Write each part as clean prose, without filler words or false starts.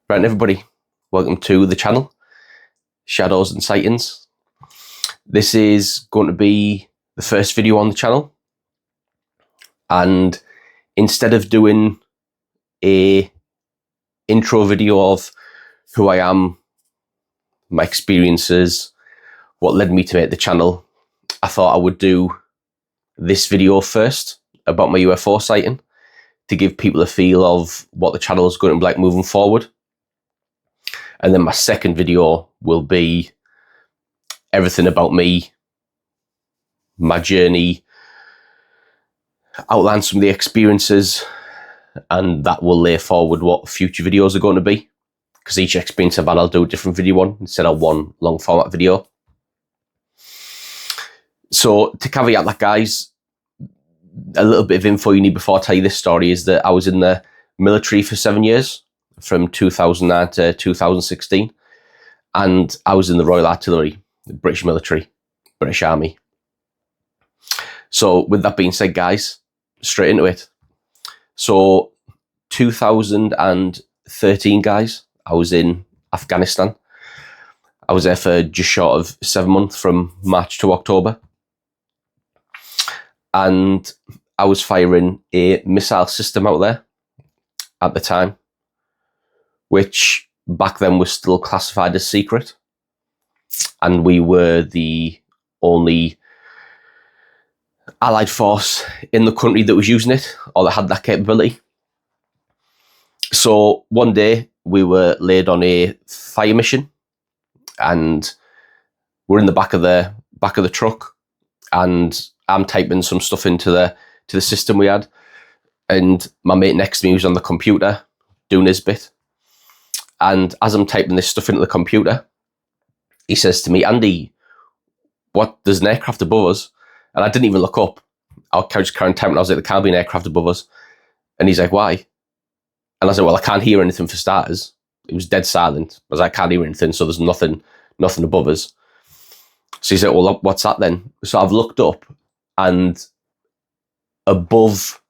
Right, everybody, welcome to the channel, Shadows and Sightings. This is going to be the first video on the channel, and instead of doing a intro video of who I am, my experiences, what led me to make the channel, I thought I would do this video first about my UFO sighting to give people a feel of what the channel is going to be like moving forward. And then my second video will be everything about me, my journey, outline some of the experiences, and that will lay forward what future videos are going to be. Because each experience I've had, I'll do a different video on instead of one long format video. So to caveat that, guys, a little bit of info you need before I tell you this story is that I was in the military for 7 years, from 2009 to 2016. And I was in the Royal Artillery, the British military, British Army. So with that being said, guys, straight into it. So 2013, guys, I was in Afghanistan. I was there for just short of 7 months, from March to October. And I was firing a missile system out there at the time, which back then was still classified as secret. And we were the only allied force in the country that was using it, or that had that capability. So one day we were laid on a fire mission, and we're in the back of the truck, and I'm typing some stuff into the system we had, and my mate next to me was on the computer doing his bit. And as I'm typing this stuff into the computer, he says to me, "Andy, what? There's an aircraft above us." And I didn't even look up. I was just carrying time, and I was like, "There can't be an aircraft above us." And he's like, "Why?" And I said, "Well, I can't hear anything for starters." It was dead silent. I was like, "I can't hear anything, so there's nothing above us." So he said, "Well, what's that then?" So I've looked up, and above,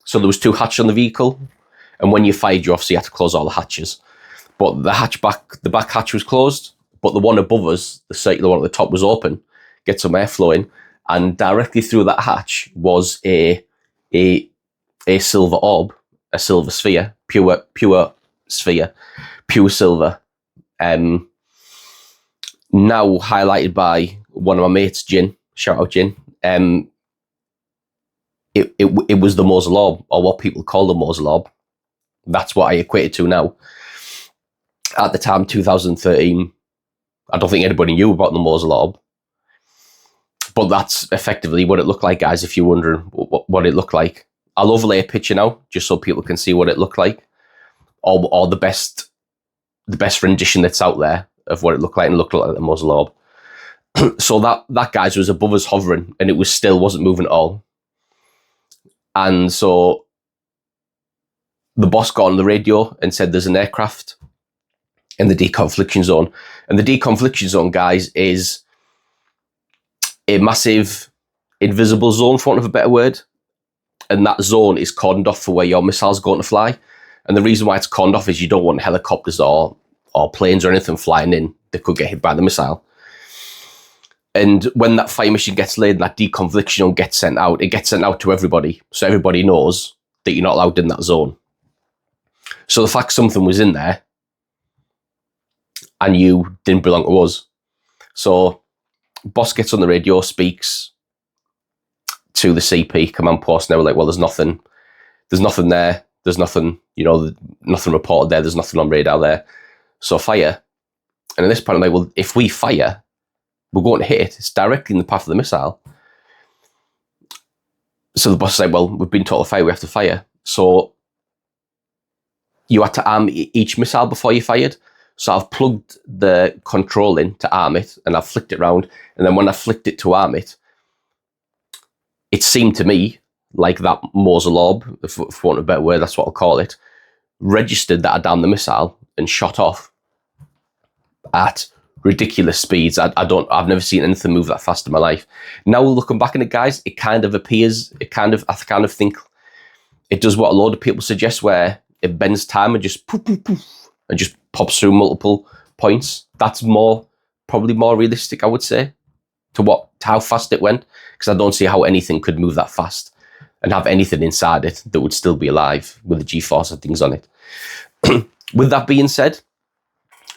so there was 2 hatches on the vehicle, and when you fired, you obviously had to close all the hatches. But the back hatch was closed, but the one above us, the circular one at the top, was open, get some airflow in, and directly through that hatch was a silver orb, a silver sphere, pure sphere, pure silver. Now highlighted by one of my mates, Jin. Shout out, Jin. It was the Mosul Orb, or what people call the Mosul Orb. That's what I equate it to now. At the time, 2013, I don't think anybody knew about the Mosul Orb. But that's effectively what it looked like, guys, if you're wondering what it looked like. I'll overlay a picture now, just so people can see what it looked like. Or the best rendition that's out there of what it looked like, and it looked like the Mosul Orb. So that, guys, was above us hovering, and it wasn't moving at all. And so the boss got on the radio and said there's an aircraft in the deconfliction zone. And the deconfliction zone, guys, is a massive invisible zone, for want of a better word. And that zone is cordoned off for where your missile's going to fly. And the reason why it's cordoned off is you don't want helicopters or planes or anything flying in that could get hit by the missile. And when that fire mission gets laid and that deconfliction zone gets sent out, it gets sent out to everybody. So everybody knows that you're not allowed in that zone. So the fact something was in there and you didn't belong to us. So boss gets on the radio, speaks to the CP, command post, and they were like, "Well, there's nothing there. There's nothing, nothing reported there. There's nothing on radar there. So fire." And at this point, I'm like, "Well, if we fire, we're going to hit it. It's directly in the path of the missile." So the boss said, "Well, we've been told to fire, we have to fire." So you had to arm each missile before you fired. So I've plugged the control in to arm it, and I've flicked it round. And then when I flicked it to arm it, it seemed to me like that Mosul Orb, if want a better word, that's what I'll call it, registered that I downed the missile and shot off at ridiculous speeds. I've never seen anything move that fast in my life. Now looking back on it, guys, I kind of think it does what a load of people suggest, where it bends time and just poof, poof, poof, and just pops through multiple points. That's probably more realistic, I would say, to how fast it went, because I don't see how anything could move that fast and have anything inside it that would still be alive with the G-force and things on it. With that being said,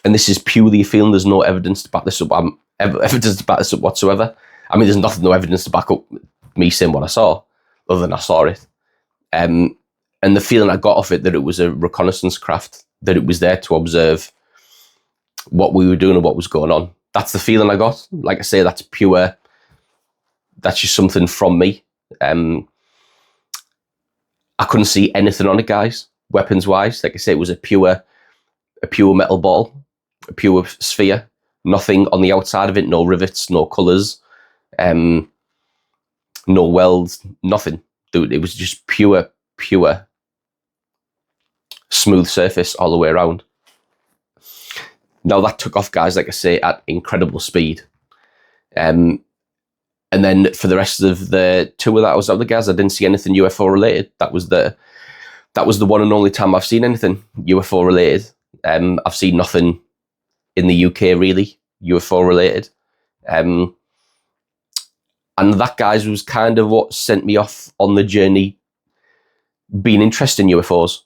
and this is purely a feeling, there's no evidence to back this up. Evidence to back this up whatsoever. I mean, there's no evidence to back up me saying what I saw, other than I saw it. And the feeling I got off it, that it was a reconnaissance craft, that it was there to observe what we were doing and what was going on. That's the feeling I got. Like I say, that's just something from me. I couldn't see anything on it, guys, weapons-wise. Like I say, it was a pure metal ball, a pure sphere. Nothing on the outside of it, no rivets, no colours, no welds, nothing. Dude, it was just pure smooth surface all the way around. Now that took off, guys, like I say, at incredible speed. And then for the rest of the tour that I was out with, guys, I didn't see anything UFO related. That was the one and only time I've seen anything UFO related. I've seen nothing in the UK really UFO related. And that, guys, was kind of what sent me off on the journey being interested in UFOs.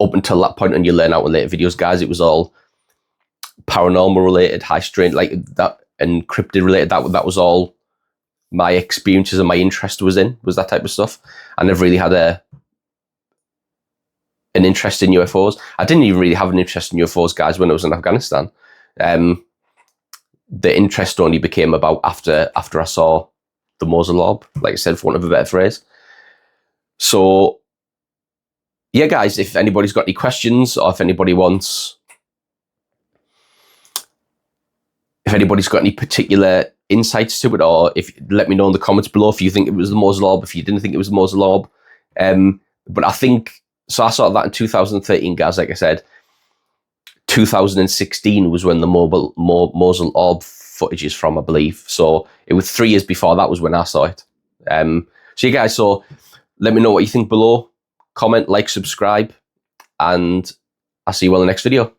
Up until that point, and you learn out in later videos, guys, it was all paranormal related, high strain, like that, and cryptid related. That was all my experiences and my interest was that type of stuff. I never really had an interest in UFOs. I didn't even really have an interest in UFOs, guys, when I was in Afghanistan. The interest only became about after I saw the Mosul Orb, like I said, for want of a better phrase. So yeah, guys, if anybody's got any questions, or if anybody's got any particular insights to it, or let me know in the comments below if you think it was the Mosul Orb, if you didn't think it was the Mosul Orb. But I think, so I saw that in 2013, guys, like I said. 2016 was when the Mosul Orb footage is from, I believe. So it was 3 years before that was when I saw it. So you guys, so let me know what you think below. Comment, like, subscribe, and I'll see you all in the next video.